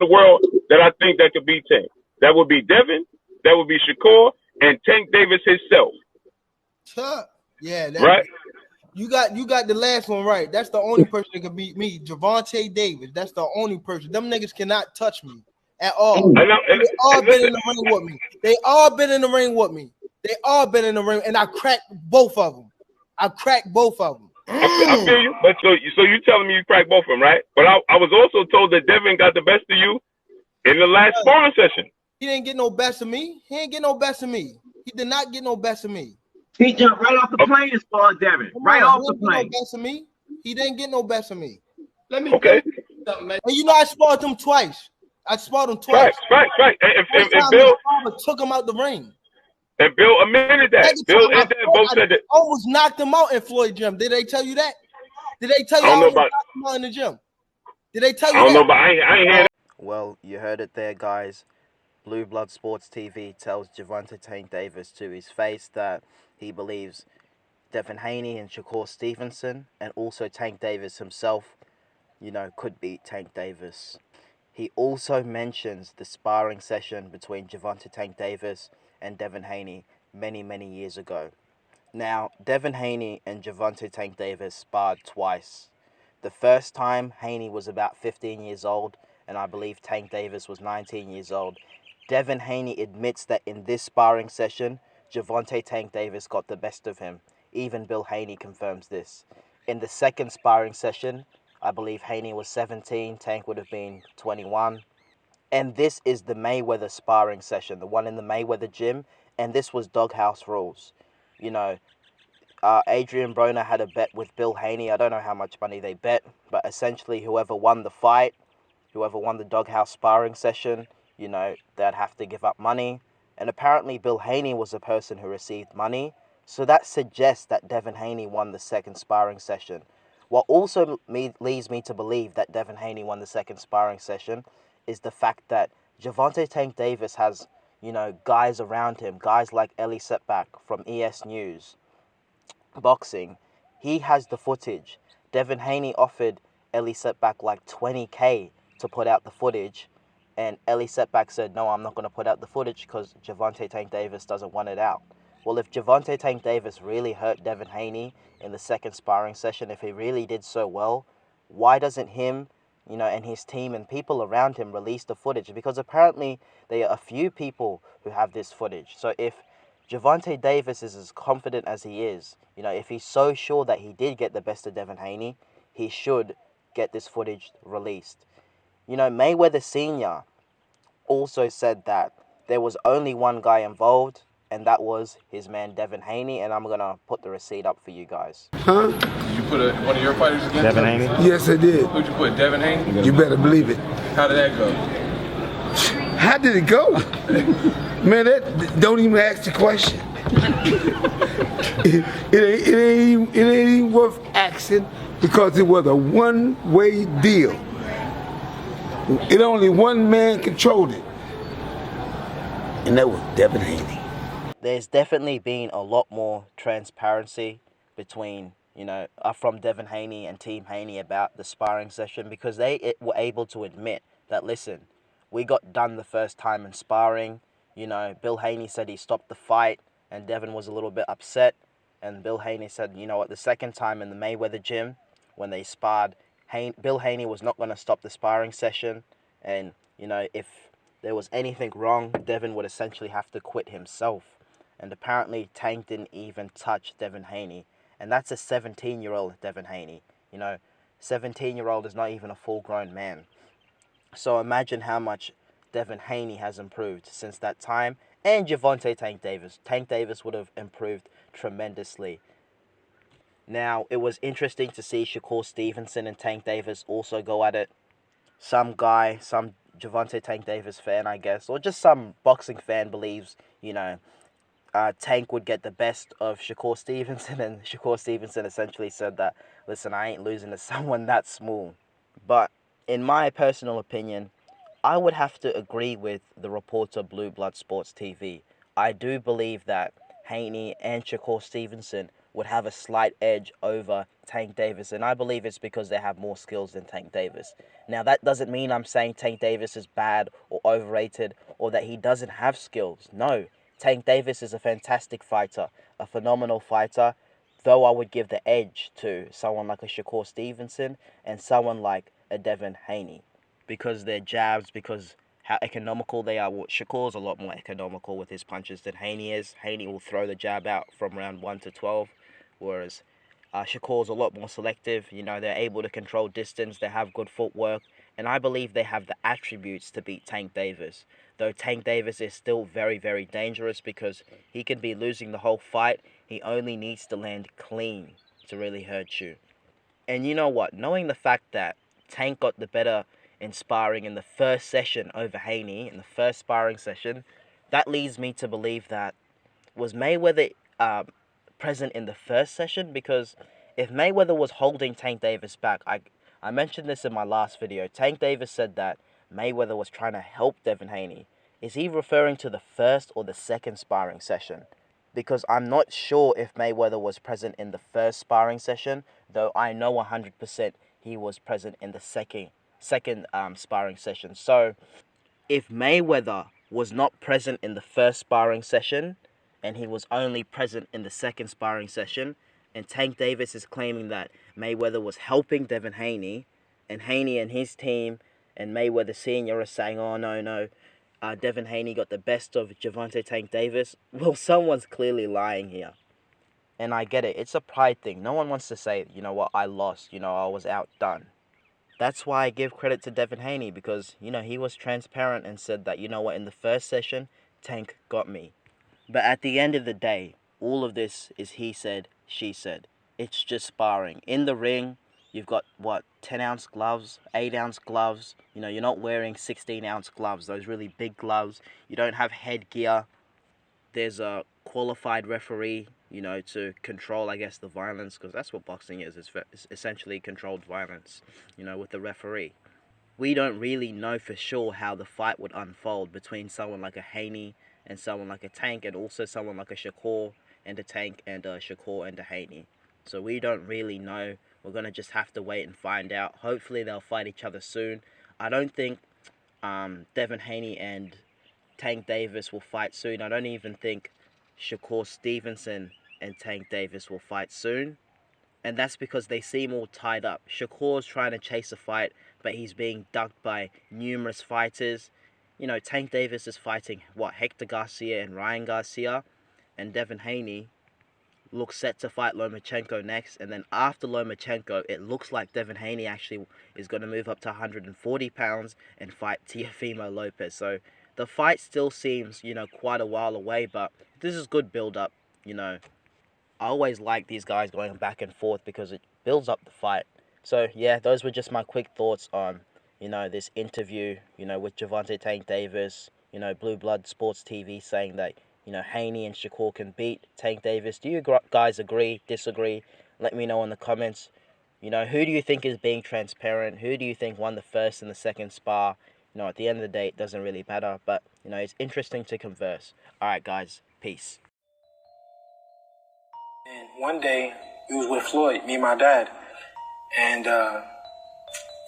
the world that I think that could beat Tank. That would be Devin, that would be Shakur, and Tank Davis himself. Yeah, right? You got the last one right. That's the only person that can beat me, Gervonta Davis. That's the only person. Them niggas cannot touch me at all. They all been in the ring with me. They all been in the ring with me. They all been in the ring, and I cracked both of them. I feel you, but so you telling me you cracked both of them, right? But I was also told that Devin got the best of you in the last sparring session. He didn't get no best of me. He didn't get no best of me. He did not get no best of me. He jumped right off the plane and sparred Devin. Right off the plane. No best of me. He didn't get no best of me. Let me okay. Something, man. And you know I sparred him twice. And Bill took him out the ring. And Bill admitted that. Bill and Dev both said that. Almost knocked him out in Floyd gym. Did they tell you that? Did they tell you I almost knocked him out in the gym? Did they tell you that? I don't know, but I ain't hear that. Well, you heard it there, guys. Blue Blood Sports TV tells Gervonta Tank Davis to his face that he believes Devin Haney and Shakur Stevenson and also Tank Davis himself, could beat Tank Davis. He also mentions the sparring session between Gervonta Tank Davis and Devin Haney many, many years ago. Now, Devin Haney and Gervonta Tank Davis sparred twice. The first time, Haney was about 15 years old, and I believe Tank Davis was 19 years old. Devin Haney admits that in this sparring session, Gervonta Tank Davis got the best of him. Even Bill Haney confirms this. In the second sparring session, I believe Haney was 17, Tank would have been 21. And this is the Mayweather sparring session, the one in the Mayweather gym, and this was doghouse rules. Adrian Broner had a bet with Bill Haney. I don't know how much money they bet, but essentially whoever won the fight, whoever won the doghouse sparring session, they'd have to give up money. And apparently Bill Haney was the person who received money. So that suggests that Devin Haney won the second sparring session. What also leads me to believe that Devin Haney won the second sparring session is the fact that Gervonta Tank Davis has, guys around him, guys like Ellie Setback from ES News, Boxing. He has the footage. Devin Haney offered Ellie Setback like $20K to put out the footage, and Ellie Setback said, no, I'm not going to put out the footage because Gervonta Tank Davis doesn't want it out. Well, if Gervonta Tank Davis really hurt Devin Haney in the second sparring session, if he really did so well, why doesn't him, and his team and people around him release the footage? Because apparently there are a few people who have this footage. So if Gervonta Davis is as confident as he is, if he's so sure that he did get the best of Devin Haney, he should get this footage released. Mayweather Sr. also said that there was only one guy involved, and that was his man Devin Haney, and I'm going to put the receipt up for you guys. Huh? Did you put one of your fighters against Devin Haney? Yes, I did. Who'd you put, Devin Haney? You better believe it. How did that go? How did it go? Man, don't even ask the question. it ain't even worth asking because it was a one-way deal. Only one man controlled it, and that was Devin Haney. There's definitely been a lot more transparency between, from Devin Haney and Team Haney about the sparring session, because they were able to admit that, listen, we got done the first time in sparring. Bill Haney said he stopped the fight, and Devin was a little bit upset. And Bill Haney said, the second time in the Mayweather gym, when they sparred, Bill Haney was not going to stop the sparring session. And, if there was anything wrong, Devin would essentially have to quit himself. And apparently Tank didn't even touch Devin Haney. And that's a 17-year-old Devin Haney. 17-year-old is not even a full-grown man. So imagine how much Devin Haney has improved since that time. And Gervonta Tank Davis. Tank Davis would have improved tremendously. Now, it was interesting to see Shakur Stevenson and Tank Davis also go at it. Some Gervonta Tank Davis fan, I guess, or just some boxing fan believes, Tank would get the best of Shakur Stevenson, and Shakur Stevenson essentially said that, listen, I ain't losing to someone that small. But in my personal opinion, I would have to agree with the reporter Blue Blood Sports TV. I do believe that Haney and Shakur Stevenson would have a slight edge over Tank Davis, and I believe it's because they have more skills than Tank Davis. Now, that doesn't mean I'm saying Tank Davis is bad or overrated or that he doesn't have skills. No, Tank Davis is a fantastic fighter, a phenomenal fighter, though I would give the edge to someone like a Shakur Stevenson and someone like a Devin Haney because their jabs, because how economical they are. Well, Shakur's a lot more economical with his punches than Haney is. Haney will throw the jab out from round 1 to 12, whereas Shakur's a lot more selective. You know, they're able to control distance, they have good footwork, and I believe they have the attributes to beat Tank Davis. Though Tank Davis is still very, very dangerous because he can be losing the whole fight. He only needs to land clean to really hurt you. And you know what? Knowing the fact that Tank got the better in sparring in the first session over Haney, in the first sparring session, that leads me to believe that was Mayweather present in the first session? Because if Mayweather was holding Tank Davis back, I mentioned this in my last video, Tank Davis said that Mayweather was trying to help Devin Haney. Is he referring to the first or the second sparring session? Because I'm not sure if Mayweather was present in the first sparring session, though I know 100% he was present in the second sparring session. So if Mayweather was not present in the first sparring session and he was only present in the second sparring session, and Tank Davis is claiming that Mayweather was helping Devin Haney, and Haney and his team and Mayweather Sr. are saying, oh no, Devin Haney got the best of Gervonta Tank Davis, well, someone's clearly lying here. And I get it, it's a pride thing. No one wants to say, you know what, I lost, I was outdone. That's why I give credit to Devin Haney, because, he was transparent and said that, in the first session, Tank got me. But at the end of the day, all of this is he said, she said. It's just sparring. In the ring, you've got, 10-ounce gloves, 8-ounce gloves. You're not wearing 16-ounce gloves, those really big gloves. You don't have headgear. There's a qualified referee, to control, I guess, the violence, because that's what boxing is. It's essentially controlled violence, with the referee. We don't really know for sure how the fight would unfold between someone like a Haney and someone like a Tank, and also someone like a Shakur and a Tank and a Shakur and a Haney. So we don't really know. We're going to just have to wait and find out. Hopefully they'll fight each other soon. I don't think Devin Haney and Tank Davis will fight soon. I don't even think Shakur Stevenson and Tank Davis will fight soon. And that's because they seem all tied up. Shakur's trying to chase a fight, but he's being ducked by numerous fighters. Tank Davis is fighting, Hector Garcia and Ryan Garcia. And Devin Haney looks set to fight Lomachenko next. And then after Lomachenko, it looks like Devin Haney actually is going to move up to 140 pounds and fight Teofimo Lopez. So the fight still seems, quite a while away, but this is good build-up, I always like these guys going back and forth because it builds up the fight. So, yeah, those were just my quick thoughts on, this interview, with Gervonta Tank Davis, Blue Blood Sports TV saying that, Haney and Shakur can beat Tank Davis. Do you guys agree, disagree? Let me know in the comments. Who do you think is being transparent? Who do you think won the first and the second spar? At the end of the day, it doesn't really matter, but, it's interesting to converse. All right, guys, peace. And one day, we was with Floyd, me and my dad, and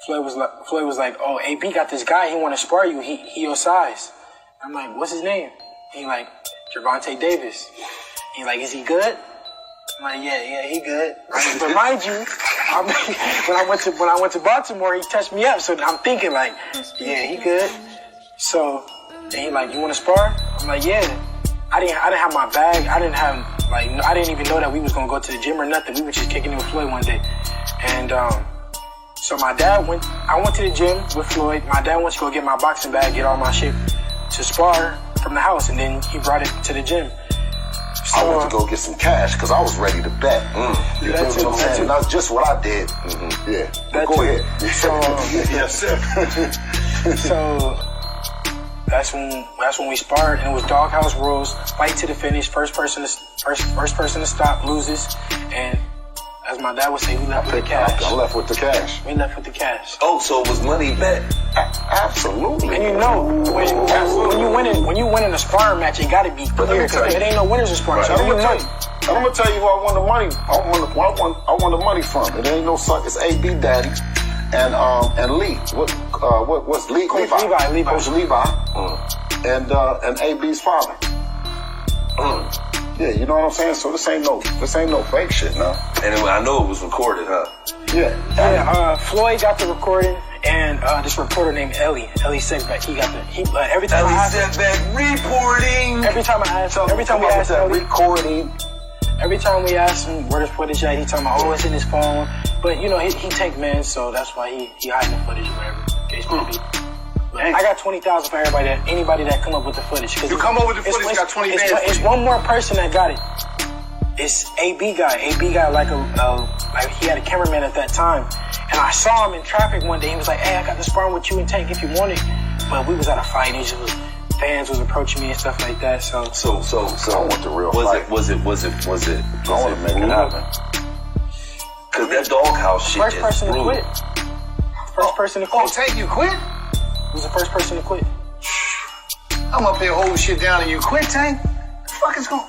Floyd was like, oh, AB got this guy, he want to spar you, he your size. I'm like, what's his name? He like, Gervonta Davis. He's like, is he good? I'm like, yeah, he good. But mind you, when I went to Baltimore, he touched me up, so I'm thinking like, yeah, he good. So, and he like, you want to spar? I'm like, yeah. I didn't have my bag. I didn't even know that we was gonna go to the gym or nothing. We were just kicking it with Floyd one day, and so I went to the gym with Floyd. My dad went to go get my boxing bag, get all my shit to spar from the house, and then he brought it to the gym. So, I went to go get some cash because I was ready to bet. You feel what I'm saying? That's just what I did. Yeah. Go ahead. So, yes, sir. So that's when we sparred, and it was doghouse rules, fight to the finish, first person to stop loses, and as my dad would say, we left with the cash. I left with the cash. We left with the cash. Oh, so it was money bet? Absolutely. And when you win when you win in a sparring match, it gotta be clear because it ain't no winners in sparring. Right. So I'm gonna tell you who I won the money. I won the money from. It ain't no son. It's AB Daddy and Lee. What's Lee? Levi. Coach Levi. And AB's father. Yeah, you know what I'm saying? So this ain't no fake shit now. And I know it was recorded, huh? Yeah. Floyd got the recording, and this reporter named Ellie Segbeck, he got the every time Ellie Segbeck reporting. Every time we asked Ellie recording. Every time we ask him where this footage at, he talking about, oh, it's in his phone. But you know, he take men, so that's why he hiding the footage or whatever case may be. I got 20,000 for anybody that come up with the footage. You come up with the footage, you got 20 bands. It's one more person that got it. It's AB guy. AB guy like he had a cameraman at that time, and I saw him in traffic one day. He was like, "Hey, I got the sparring with you and Tank if you want it." But we was at a fight. And fans was approaching me and stuff like that. So I want the real fight. Was it? I want to make it happen. Cause that doghouse shit first is person brutal. to quit. First person to quit. Oh, Tank, you quit? He was the first person to quit. I'm up here holding shit down and you quit, Tank? What the fuck is going on?